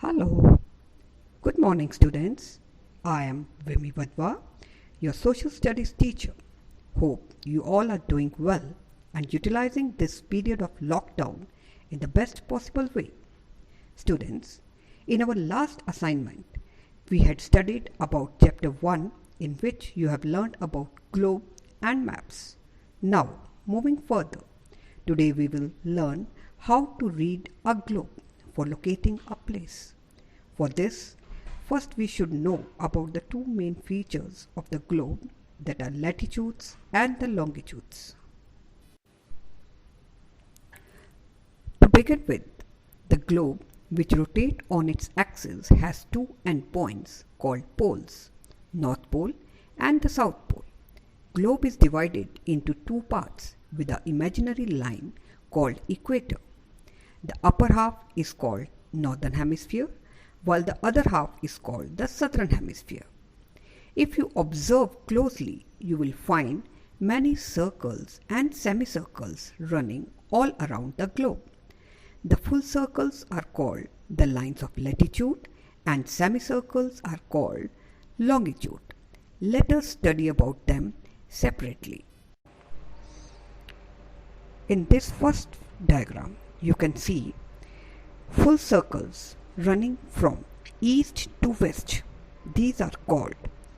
Hello. Good morning, students. I am Vimi Vadva, your social studies teacher. Hope you all are doing well and utilizing this period of lockdown in the best possible way. Students, in our last assignment, we had studied about chapter 1 in which you have learned about globe and maps. Now, moving further, today we will learn how to read a globe for locating a place. For this, first we should know about the two main features of the globe, that are latitudes and the longitudes. To begin with, the globe, which rotates on its axis, has two endpoints called poles, North Pole and the South Pole. Globe is divided into two parts with an imaginary line called equator. The upper half is called Northern Hemisphere, while the other half is called the Southern Hemisphere. If you observe closely, you will find many circles and semicircles running all around the globe. The full circles are called the lines of latitude and semicircles are called longitude. Let us study about them separately. In this first diagram, you can see full circles running from east to west. These are called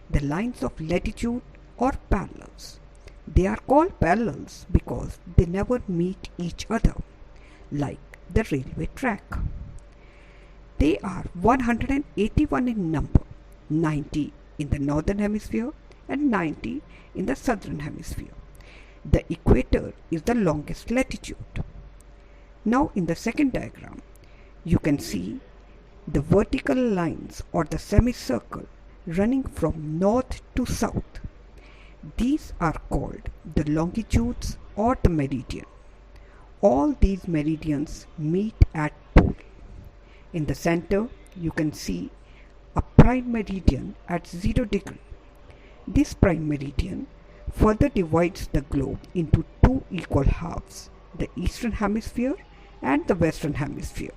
the lines of latitude or parallels. They are called parallels because they never meet each other, like the railway track. They are 181 in number, 90 in the northern hemisphere and 90 in the southern hemisphere. The equator is the longest latitude. Now in the second diagram, you can see the vertical lines or the semicircle running from north to south. These are called the longitudes or the meridian. All these meridians meet at pole. In the center, you can see a prime meridian at 0 degree. This prime meridian further divides the globe into two equal halves, the eastern hemisphere and the western hemisphere.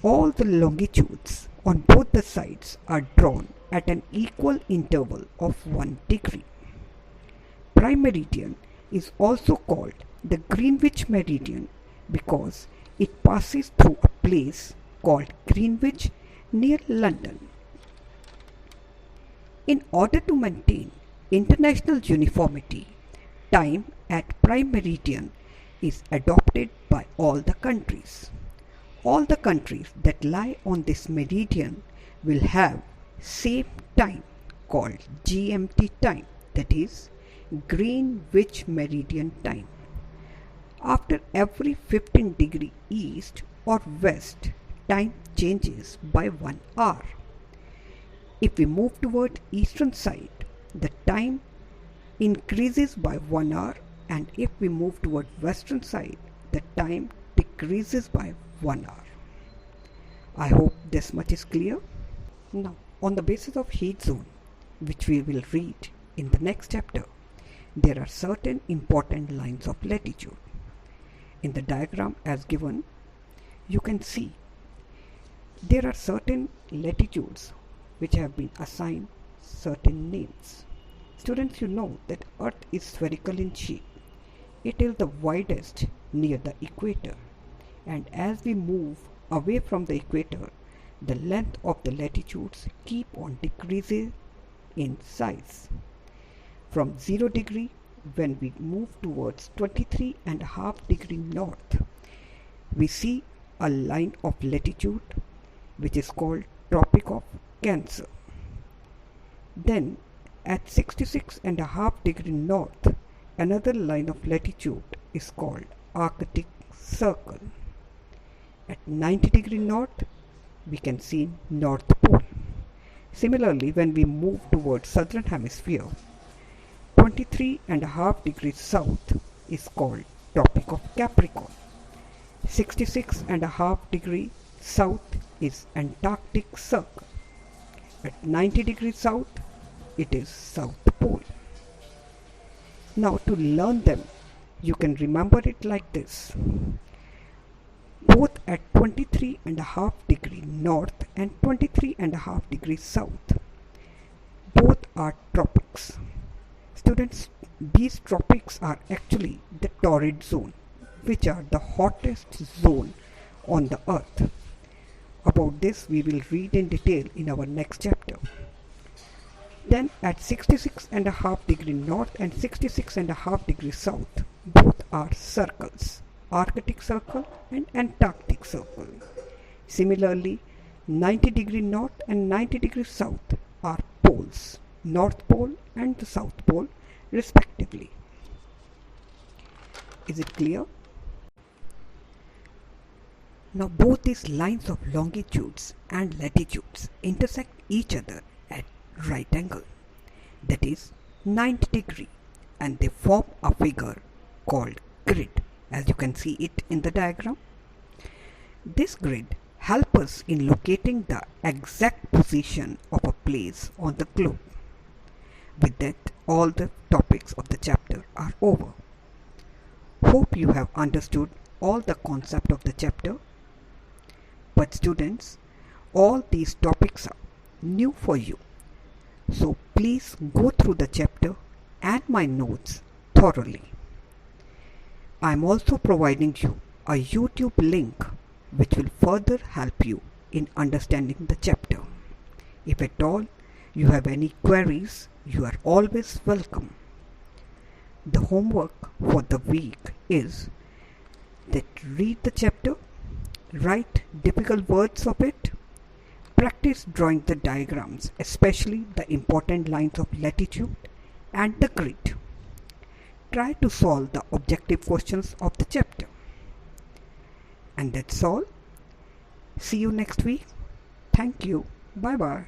All the longitudes on both the sides are drawn at an equal interval of 1 degree. Prime meridian is also called the Greenwich meridian because it passes through a place called Greenwich near London. In order to maintain international uniformity, time at prime meridian is adopted by all the countries. All the countries that lie on this meridian will have same time called GMT time, that is Greenwich Meridian time. After every 15 degree east or west, time changes by 1 hour. If we move toward eastern side, the time increases by 1 hour, and if we move toward western side, the time decreases by 1 hour. I hope this much is clear. Now, on the basis of heat zone, which we will read in the next chapter, there are certain important lines of latitude. In the diagram as given, you can see there are certain latitudes which have been assigned certain names. Students, you know that Earth is spherical in shape. It is the widest near the equator, and as we move away from the equator, the length of the latitudes keep on decreasing in size. From 0 degree, when we move towards 23.5 degree north, we see a line of latitude which is called Tropic of Cancer. Then at 66.5 degree north, another line of latitude is called Arctic Circle. At 90 degree north, we can see North Pole. Similarly, when we move towards southern hemisphere, 23.5 degrees south is called Tropic of Capricorn. 66.5 degree south is Antarctic Circle. At 90 degrees south, it is South Pole. Now to learn them, you can remember it like this. Both at 23.5 degrees north and 23.5 degrees south. Both are tropics. Students, these tropics are actually the torrid zone, which are the hottest zone on the earth. About this we will read in detail in our next chapter. Then at 66.5 degrees north and 66.5 degrees south, both are circles, Arctic Circle and Antarctic Circle. Similarly, 90 degrees north and 90 degrees south are poles, North Pole and the South Pole respectively. Is it clear? Now both these lines of longitudes and latitudes intersect each other at right angle, that is 90 degree, and they form a figure called grid, as you can see it in the diagram. This grid helps us in locating the exact position of a place on the globe. With that, all the topics of the chapter are over. Hope you have understood all the concept of the chapter. But students, all these topics are new for you. So please go through the chapter and my notes thoroughly. I am also providing you a YouTube link which will further help you in understanding the chapter. If at all you have any queries, you are always welcome. The homework for the week is that read the chapter, write difficult words of it, practice drawing the diagrams, especially the important lines of latitude and the grid. Try to solve the objective questions of the chapter. And that's all. See you next week. Thank you. Bye bye.